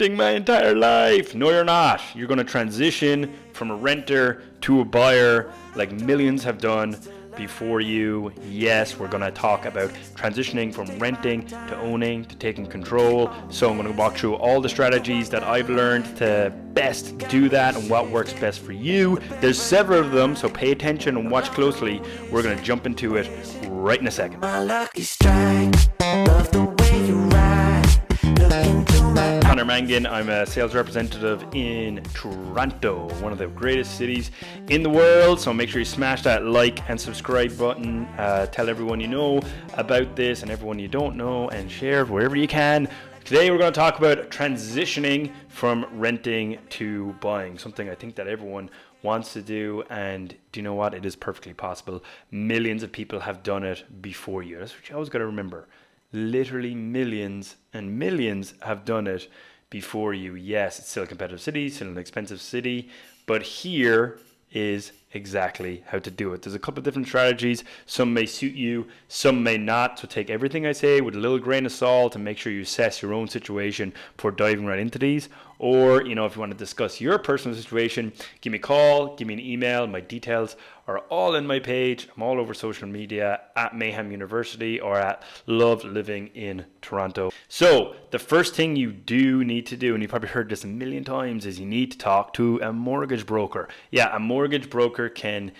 renting my entire life. No, you're not. You're going to transition from a renter to a buyer like millions have done before you. Yes, we're going to talk about transitioning from renting to owning to taking control. So I'm going to walk through all the strategies that I've learned to best do that and what works best for you. There's several of them, so pay attention and watch closely. We're going to jump into it right in a second. My lucky strike, love the way you ride. Look into my Connor Mangan, I'm a sales representative in Toronto, one of the greatest cities in the world. So make sure you smash that like and subscribe button. Tell everyone you know about this and everyone you don't know, and share wherever you can. Today we're going to talk about transitioning from renting to buying, something I think that everyone wants to do, and do you know what? It is perfectly possible. Millions of people have done it before you. That's what you always got to remember. Literally millions and millions have done it before you. Yes, it's still a competitive city, still an expensive city, but here is exactly how to do it. There's a couple of different strategies. Some may suit you, some may not. So take everything I say with a little grain of salt and make sure you assess your own situation before diving right into these. Or, if you want to discuss your personal situation, give me a call, give me an email. My details are all in my page. I'm all over social media at Mayhem University or at Love Living in Toronto. So the first thing you do need to do, and you've probably heard this a million times, is you need to talk to a mortgage broker. Yeah, a mortgage broker can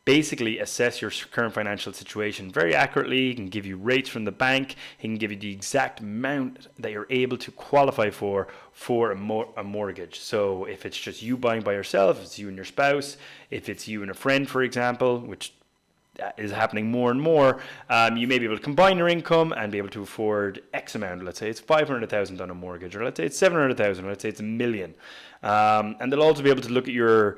basically assess your current financial situation very accurately. He can give you rates from the bank. He can give you the exact amount that you're able to qualify for a mortgage. So if it's just you buying by yourself, if it's you and your spouse, if it's you and a friend, for example, which is happening more and more, you may be able to combine your income and be able to afford X amount. Let's say it's $500,000 on a mortgage, or let's say it's $700,000, or let's say it's $1 million. And they'll also be able to look at your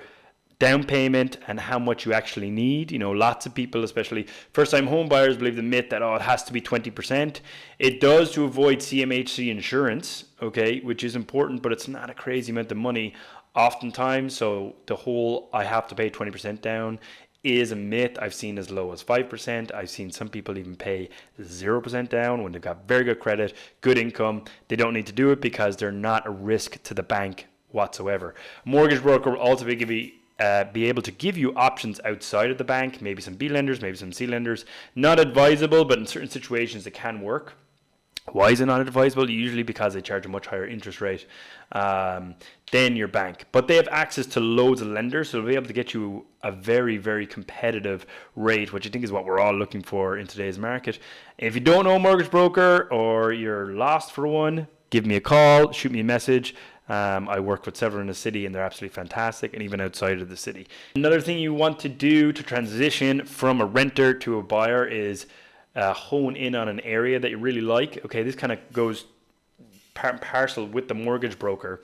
down payment and how much you actually need. Lots of people, especially first-time home buyers, believe the myth that it has to be 20%. It does to avoid CMHC insurance, okay, which is important, but it's not a crazy amount of money oftentimes. So the whole I have to pay 20% down is a myth. I've seen as low as 5%. I've seen some people even pay 0% down when they've got very good credit, good income. They don't need to do it because they're not a risk to the bank whatsoever. Mortgage broker will also be able to give you options outside of the bank, maybe some B lenders, maybe some C lenders. Not advisable, but in certain situations it can work. Why is it not advisable? Usually because they charge a much higher interest rate than your bank. But they have access to loads of lenders, so they'll be able to get you a very, very competitive rate, which I think is what we're all looking for in today's market. If you don't know a mortgage broker or you're lost for one, give me a call, shoot me a message. I work with several in the city and they're absolutely fantastic, and even outside of the city. Another thing you want to do to transition from a renter to a buyer is hone in on an area that you really like. Okay, this kind of goes part and parcel with the mortgage broker.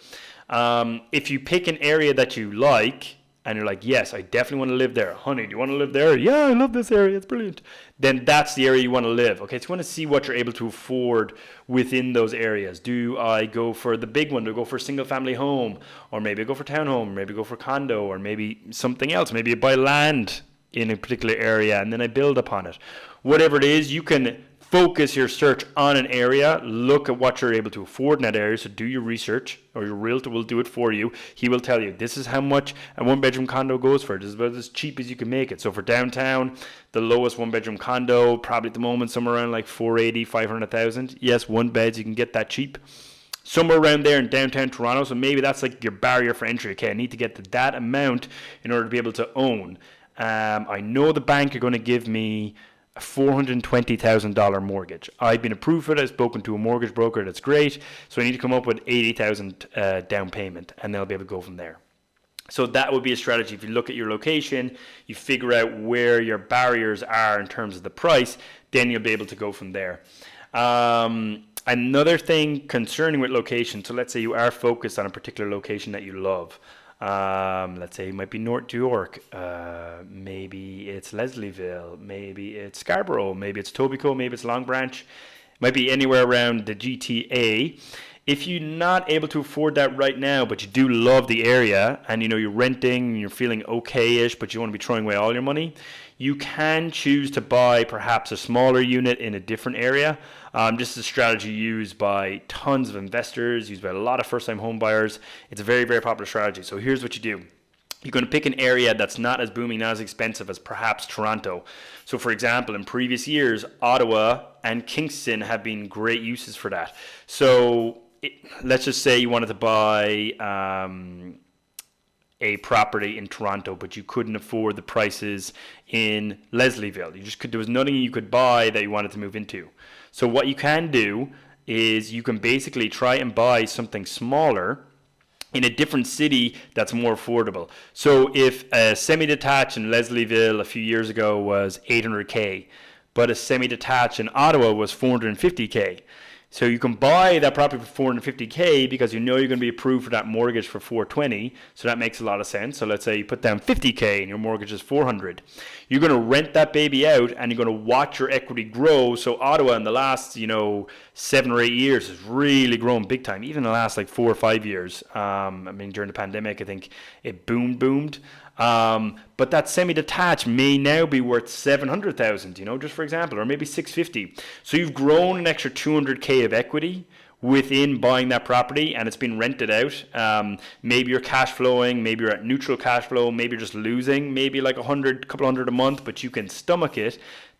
If you pick an area that you like, and you're like, yes, I definitely want to live there. Honey, do you want to live there? Yeah, I love this area. It's brilliant. Then that's the area you want to live. Okay, so you want to see what you're able to afford within those areas. Do I go for the big one? Do I go for a single family home? Or maybe I go for townhome, maybe I go for condo, or maybe something else. Maybe I buy land in a particular area and then I build upon it. Whatever it is, you can focus your search on an area, look at what you're able to afford in that area. So do your research, or your realtor will do it for you. He will tell you, this is how much a one-bedroom condo goes for. This is about as cheap as you can make it. So for downtown, the lowest one-bedroom condo, probably at the moment, somewhere around like 480, 500,000. Yes, one beds, you can get that cheap. Somewhere around there in downtown Toronto. So maybe that's like your barrier for entry. Okay, I need to get to that amount in order to be able to own. I know the bank are going to give me a $420,000 mortgage. I've been approved for it. I've spoken to a mortgage broker. That's great. So I need to come up with $80,000 down payment, and then I'll be able to go from there. So that would be a strategy. If you look at your location, you figure out where your barriers are in terms of the price, then you'll be able to go from there. Another thing concerning with location, so let's say you are focused on a particular location that you love. Let's say it might be North York, maybe it's Leslieville, maybe it's Scarborough, maybe it's Etobicoke, maybe it's Long Branch, might be anywhere around the GTA. If you're not able to afford that right now, but you do love the area and you're renting and you're feeling okay-ish, but you want to be throwing away all your money, you can choose to buy perhaps a smaller unit in a different area. This is a strategy used by tons of investors, used by a lot of first-time home buyers. It's a very, very popular strategy. So here's what you do. You're going to pick an area that's not as booming, not as expensive as perhaps Toronto. So for example, in previous years, Ottawa and Kingston have been great uses for that. So let's just say you wanted to buy a property in Toronto, but you couldn't afford the prices in Leslieville. There was nothing you could buy that you wanted to move into. So what you can do is you can basically try and buy something smaller in a different city that's more affordable. So if a semi-detached in Leslieville a few years ago was $800K, but a semi-detached in Ottawa was $450K. So you can buy that property for $450K because you know you're going to be approved for that mortgage for $420. So that makes a lot of sense. So let's say you put down $50K and your mortgage is $400. You're going to rent that baby out and you're going to watch your equity grow. So Ottawa in the last, 7 or 8 years has really grown big time. Even in the last 4 or 5 years. During the pandemic, I think it boomed. But that semi-detached may now be worth 700,000, just for example, or maybe 650. So you've grown an extra 200K of equity within buying that property, and it's been rented out. Maybe you're cash flowing, maybe you're at neutral cash flow, maybe you're just losing, maybe like couple hundred a month, but you can stomach it.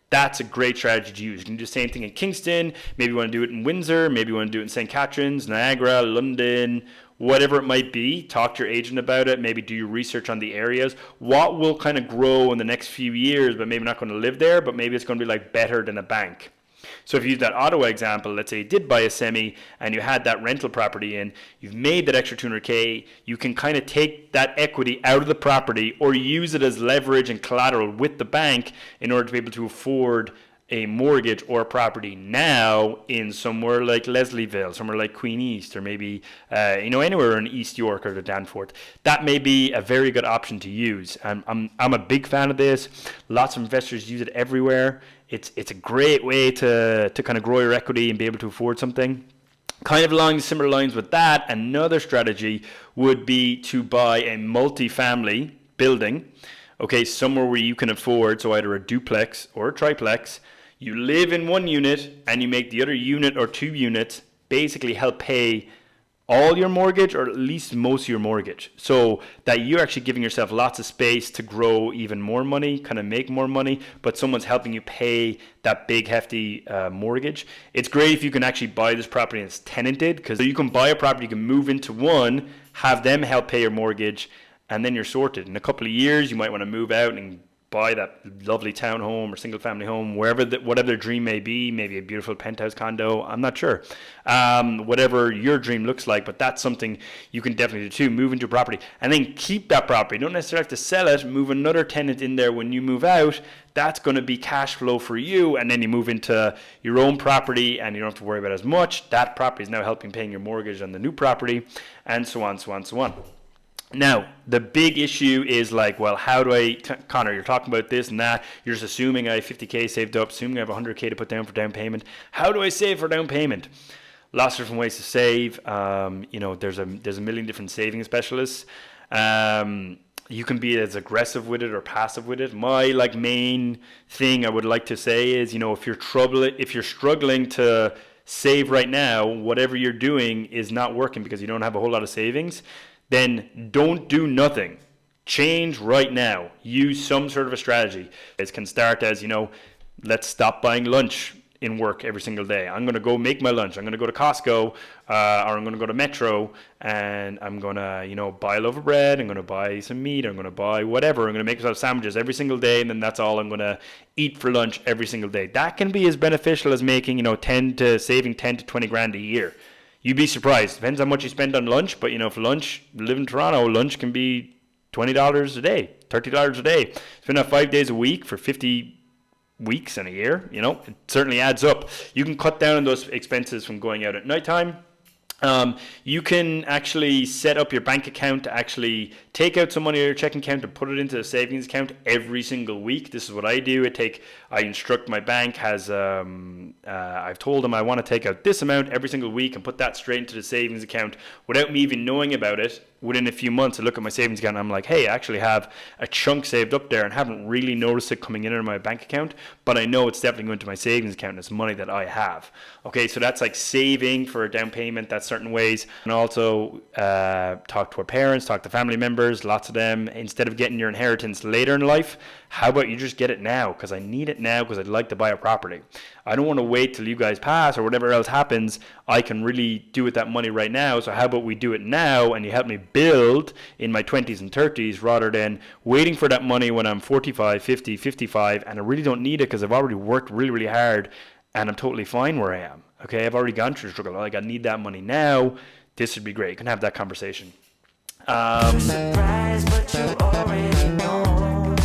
That's a great strategy to use. You can do the same thing in Kingston. Maybe you want to do it in Windsor. Maybe you want to do it in St. Catharines, Niagara, London, whatever it might be. Talk to your agent about it. Maybe do your research on the areas. What will kind of grow in the next few years, but maybe not going to live there, but maybe it's going to be better than a bank. So if you use that Ottawa example, let's say you did buy a semi and you had that rental property in, you've made that extra 200K, you can kind of take that equity out of the property or use it as leverage and collateral with the bank in order to be able to afford a mortgage or a property now in somewhere like Leslieville, somewhere like Queen East, or maybe anywhere in East York or the Danforth. That may be a very good option to use. I'm a big fan of this. Lots of investors use it everywhere. It's a great way to kind of grow your equity and be able to afford something. Kind of along similar lines with that, another strategy would be to buy a multifamily building, somewhere where you can afford, so either a duplex or a triplex. You live in one unit and you make the other unit or two units basically help pay all your mortgage, or at least most of your mortgage, so that you're actually giving yourself lots of space to grow even more money, kind of make more money, but someone's helping you pay that big hefty mortgage. It's great if you can actually buy this property and it's tenanted, because you can buy a property, you can move into one, have them help pay your mortgage, and then you're sorted. In a couple of years, you might want to move out and buy that lovely townhome or single family home, whatever their dream may be, maybe a beautiful penthouse condo, I'm not sure. Whatever your dream looks like, but that's something you can definitely do too. Move into a property and then keep that property. You don't necessarily have to sell it, move another tenant in there when you move out. That's going to be cash flow for you, and then you move into your own property and you don't have to worry about as much. That property is now helping paying your mortgage on the new property, and so on, so on, so on. Now, the big issue is how do Connor, you're talking about this and that, you're just assuming I have 50K saved up, assuming I have 100K to put down for down payment. How do I save for down payment? Lots of different ways to save. There's a million different saving specialists. You can be as aggressive with it or passive with it. My main thing I would like to say is, if you're struggling to save right now, whatever you're doing is not working because you don't have a whole lot of savings, then don't do nothing. Change right now. Use some sort of a strategy. It can start as, let's stop buying lunch in work every single day. I'm going to go make my lunch. I'm going to go to Costco or I'm going to go to Metro and I'm going to, buy a loaf of bread. I'm going to buy some meat. I'm going to buy whatever. I'm going to make myself sandwiches every single day, and then that's all I'm going to eat for lunch every single day. That can be as beneficial as making, saving 10 to 20 grand a year. You'd be surprised. Depends how much you spend on lunch, but for lunch, live in Toronto, lunch can be $20 a day, $30 a day. Spend that 5 days a week for 50 weeks in a year, it certainly adds up. You can cut down on those expenses from going out at nighttime. You can actually set up your bank account to actually take out some money out of your checking account and put it into a savings account every single week. This is what I do. I instruct my bank I've told them I want to take out this amount every single week and put that straight into the savings account without me even knowing about it. Within a few months, I look at my savings account and I'm like, hey, I actually have a chunk saved up there and haven't really noticed it coming in my bank account, but I know it's definitely going to my savings account and it's money that I have. Okay, so that's like saving for a down payment. That's certain ways. And also talk to our parents, talk to family members, lots of them. Instead of getting your inheritance later in life, how about you just get it now? Because I need it now because I'd like to buy a property. I don't want to wait till you guys pass or whatever else happens. I can really do with that money right now. So how about we do it now and you help me build in my 20s and 30s rather than waiting for that money when I'm 45, 50, 55 and I really don't need it because I've already worked really, really hard and I'm totally fine where I am. Okay, I've already gone through the struggle. Like, I need that money now. This would be great. You can have that conversation. Surprise, but you already know.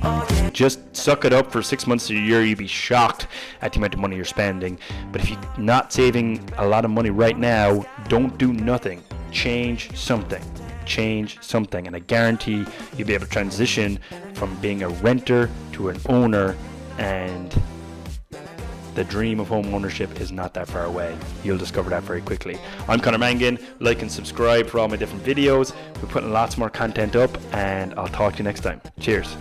Oh, yeah. Just suck it up for 6 months to a year. You'd be shocked at the amount of money you're spending. But if you're not saving a lot of money right now, don't do nothing. Change something. Change something. And I guarantee you'll be able to transition from being a renter to an owner, and the dream of home ownership is not that far away. You'll discover that very quickly. I'm Conor Mangan. Like and subscribe for all my different videos. We're putting lots more content up, and I'll talk to you next time. Cheers.